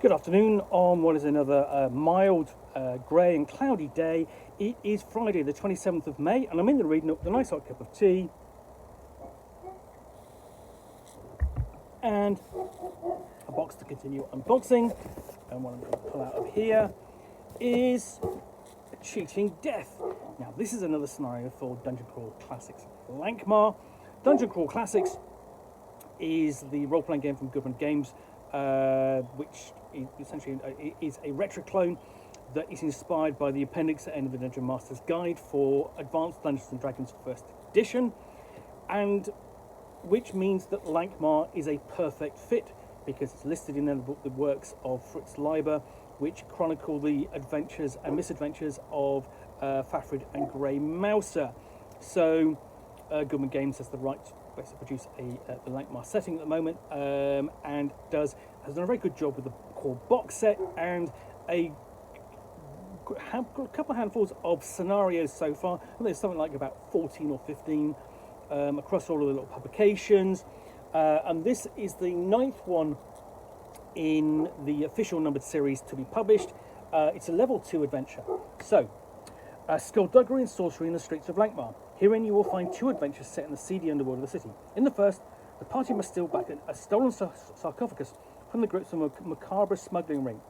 Good afternoon on what is another mild, grey and cloudy day. It is Friday the 27th of May and I'm in the reading up with a nice hot cup of tea and a box to continue unboxing. And what I'm going to pull out of here is Cheating Death. Now this is another scenario for Dungeon Crawl Classics Lankhmar. Dungeon Crawl Classics is the role-playing game from Goodman Games, which essentially is a retro clone that is inspired by the appendix at the end of the Dungeon Master's Guide for Advanced Dungeons and Dragons First Edition, and which means that Lankhmar is a perfect fit because it's listed in the book, the works of Fritz Leiber, which chronicle the adventures and misadventures of Fafhrd and Grey Mouser. So Goodman Games has the right to basically produce the Lankhmar setting at the moment, and has done a very good job with the core box set and a couple of handfuls of scenarios so far. I think there's something like about 14 or 15 across all of the little publications, and this is the 9th one in the official numbered series to be published. It's a level 2 adventure. So, Skullduggery and Sorcery in the Streets of Lankhmar. Herein you will find 2 adventures set in the seedy underworld of the city. In the first, the party must steal back a stolen sarcophagus from the grips of a macabre smuggling ring.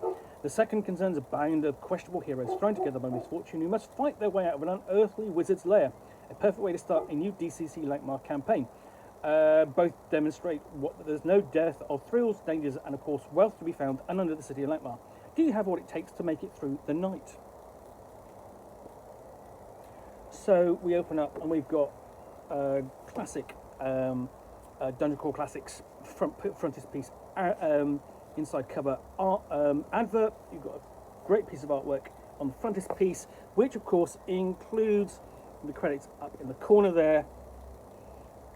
The second concerns a band of questionable heroes thrown together by misfortune who must fight their way out of an unearthly wizard's lair. A perfect way to start a new DCC Lankhmar campaign. Both demonstrate that there's no dearth of thrills, dangers, and of course wealth to be found under the city of Lankhmar. Do you have what it takes to make it through the night? So we open up and we've got classic Dungeon Crawl Classics frontispiece inside cover art advert. You've got a great piece of artwork on the frontispiece, which of course includes the credits up in the corner there.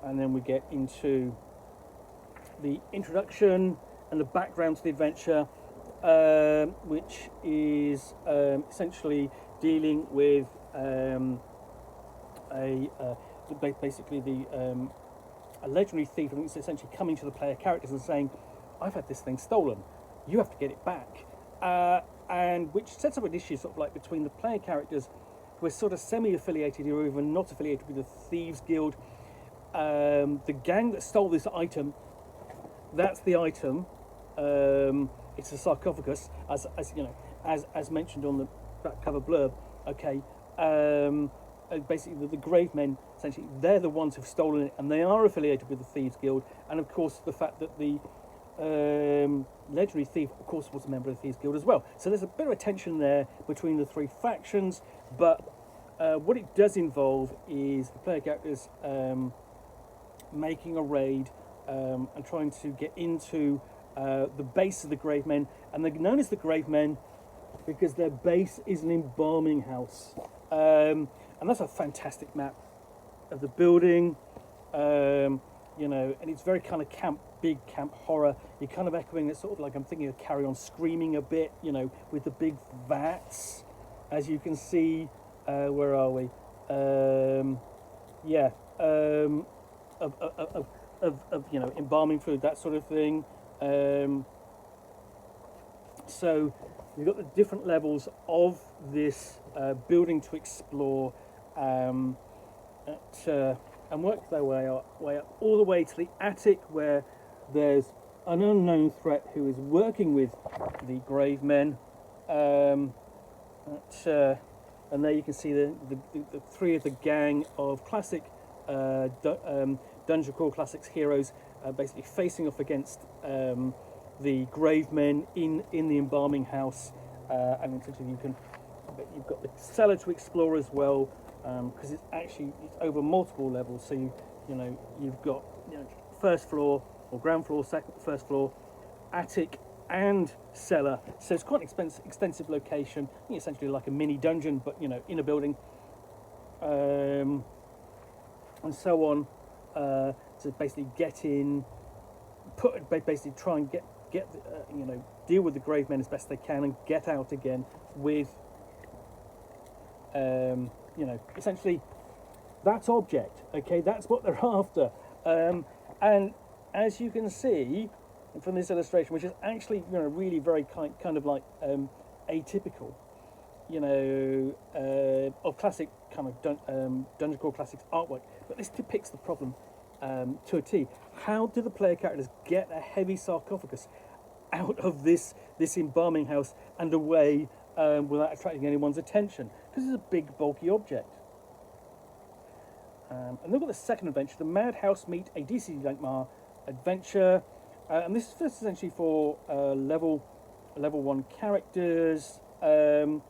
And then we get into the introduction and the background to the adventure, which is essentially dealing with basically a legendary thief. I think it's essentially coming to the player characters and saying, "I've had this thing stolen. You have to get it back," and which sets up an issue sort of like between the player characters who are sort of semi-affiliated or even not affiliated with the Thieves Guild. The gang that stole this item, that's the item. It's a sarcophagus, as mentioned on the back cover blurb. Okay, basically the grave men, essentially, they're the ones who've stolen it, and they are affiliated with the Thieves Guild. And of course, the fact that the legendary thief, of course, was a member of the Thieves Guild as well. So there's a bit of a tension there between the 3 factions. But what it does involve is the player characters making a raid and trying to get into the base of the grave men, and they're known as the grave men because their base is an embalming house, and that's a fantastic map of the building, and it's very kind of big camp horror. You're kind of echoing it, sort of like I'm thinking of Carry On Screaming a bit, with the big vats, as you can see. Where are we? Of embalming food, that sort of thing. So you've got the different levels of this building to explore, and work their way up all the way to the attic, where there's an unknown threat who is working with the grave men. And there you can see the 3 of the gang of classic Dungeon Crawl Classics heroes basically facing off against the grave men in the embalming house, and essentially you've got the cellar to explore as well, because it's over multiple levels. So you've got first floor or ground floor, first floor, attic, and cellar. So it's quite an extensive location. I think essentially like a mini dungeon, but in a building, and so on. To basically get in, basically try and get deal with the grave men as best they can, and get out again with essentially that's object. Okay, that's what they're after. And as you can see, from this illustration, which is actually really very kind of like atypical, of classic kind of Dungeon Crawl Classics artwork. But this depicts the problem to a T. How do the player characters get a heavy sarcophagus out of this embalming house and away without attracting anyone's attention? Because it's a big, bulky object. And then we've got the second adventure, the Madhouse Meet a DC Lankhmar adventure. And this is essentially for level 1 characters. And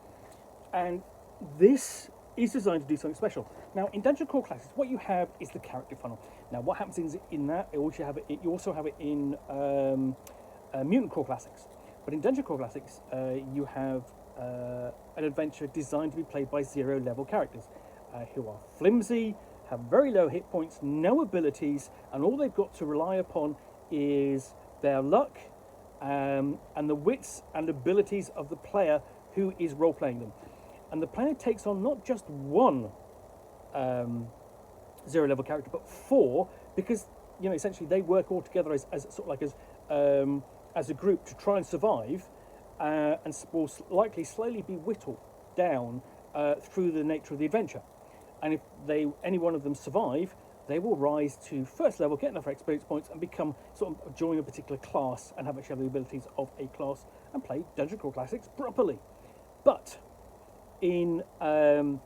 this is designed to do something special. Now, in Dungeon Crawl Classics, what you have is the character funnel. Now, what happens is in that, you also have it in Mutant Crawl Classics. But in Dungeon Crawl Classics, you have an adventure designed to be played by 0 level characters who are flimsy, have very low hit points, no abilities, and all they've got to rely upon is their luck and the wits and abilities of the player who is role-playing them. And the player takes on not just one 0 level character, but 4, because essentially they work all together as sort of like as a group to try and survive, and will likely slowly be whittled down through the nature of the adventure. And if any one of them survive, they will rise to first level, get enough experience points, and join a particular class and have the abilities of a class and play Dungeon Crawl Classics properly. But in Lankhmar,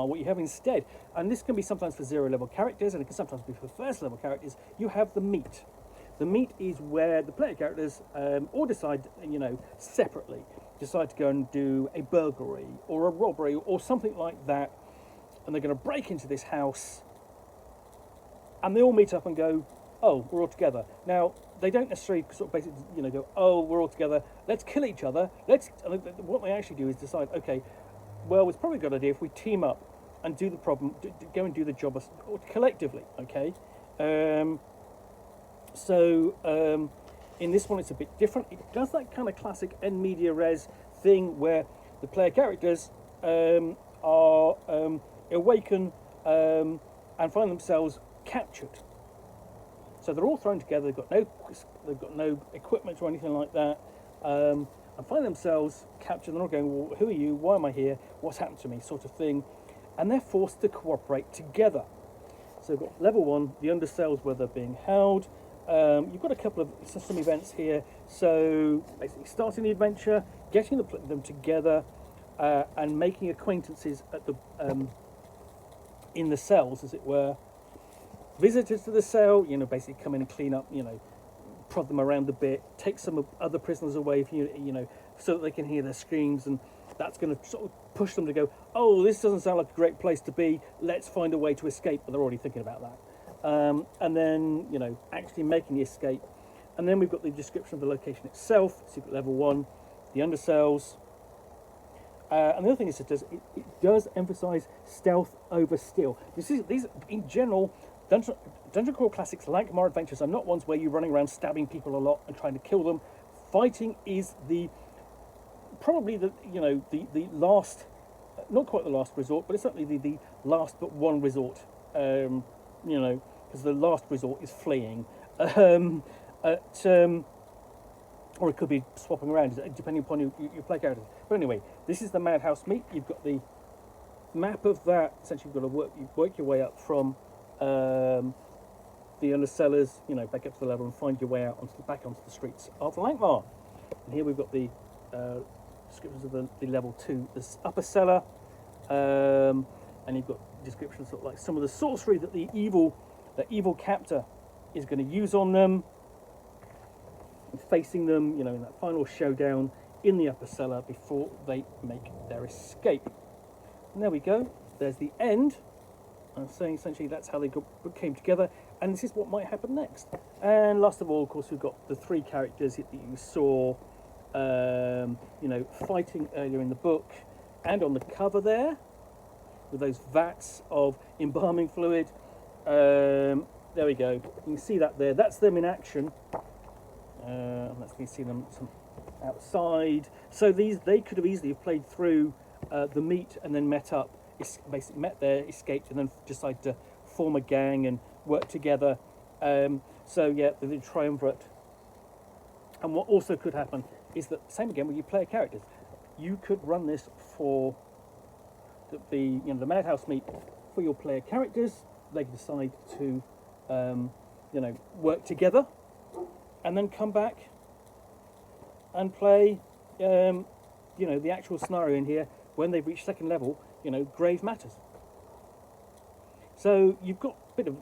what you have instead, and this can be sometimes for 0 level characters, and it can sometimes be for first level characters, you have the meet. The meet is where the player characters all decide, separately, decide to go and do a burglary or a robbery or something like that, and they're going to break into this house, and they all meet up and go, oh, we're all together. Now, they don't necessarily sort of basically, go, oh, we're all together, let's kill each other. What they actually do is decide, okay, well, it's probably a good idea if we team up and do the problem, go and do the job collectively, okay? In this one, it's a bit different. It does that kind of classic en media res thing where the player characters are awaken and find themselves captured. So they're all thrown together. They've got no equipment or anything like that, and find themselves captured. They're all going, well, who are you? Why am I here? What's happened to me? Sort of thing, and they're forced to cooperate together. So we've got level 1, the undercells where they're being held. You've got a couple of some events here. So basically, starting the adventure, getting them together, and making acquaintances at the in the cells, as it were. Visitors to the cell, basically come in and clean up, prod them around a bit, take some other prisoners away, so that they can hear their screams, and that's going to sort of push them to go, oh, this doesn't sound like a great place to be. Let's find a way to escape. But they're already thinking about that. And then, actually making the escape. And then we've got the description of the location itself. So you've got level 1, the undercells. And the other thing is it does emphasise stealth over skill. These in general, Dungeon Crawl Classics Lankhmar adventures are not ones where you're running around stabbing people a lot and trying to kill them. Fighting is probably the last, not quite the last resort, but it's certainly the last but one resort. Because the last resort is fleeing, or it could be swapping around, depending upon your play characters. But anyway, this is the Madhouse Meet. You've got the map of that. Essentially, you've got to work your way up from the undercellars, back up to the level, and find your way out back onto the streets of Lankhmar. And here we've got the descriptions of the level 2, this upper cellar, and you've got descriptions of like some of the sorcery that the evil captor is going to use on them, and facing them, in that final showdown in the upper cellar before they make their escape. And there we go. There's the end. I'm saying essentially that's how they came together, and this is what might happen next. And last of all, of course, we've got the 3 characters that you saw, fighting earlier in the book and on the cover there, with those vats of embalming fluid. There we go. You can see that there. That's them in action. Let's see them outside. So they could have easily played through the meet and then met up. Basically met there, escaped, and then decided to form a gang and work together. So yeah, the triumvirate. And what also could happen is that, same again with your player characters, you could run this for the Madhouse meet for your player characters. They can decide to work together, and then come back and play the actual scenario in here when they've reached second level, grave matters. So you've got a bit of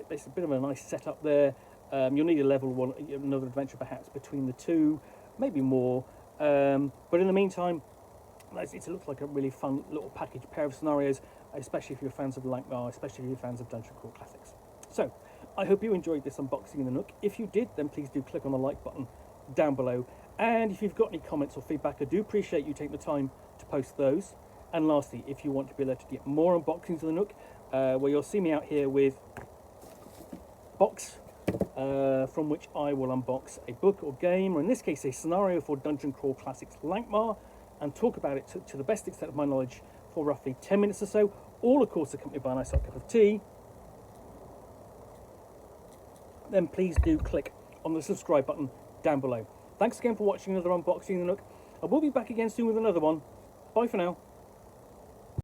basically a bit of a nice setup there. You'll need a level one, another adventure perhaps between the two, maybe more. But in the meantime, it looks like a really fun little package pair of scenarios, especially if you're fans of Lankhmar, especially if you're fans of Dungeon Crawl Classics. So, I hope you enjoyed this unboxing in the Nook. If you did, then please do click on the like button down below. And if you've got any comments or feedback, I do appreciate you taking the time to post those. And lastly, if you want to be alerted to get more unboxings of the Nook, where you'll see me out here with box from which I will unbox a book or game, or in this case a scenario for Dungeon Crawl Classics Lankhmar, and talk about it to the best extent of my knowledge for roughly 10 minutes or so, all of course accompanied by a nice hot cup of tea, then please do click on the subscribe button down below. Thanks again for watching another unboxing of the Nook. I will be back again soon with another one. Bye for now.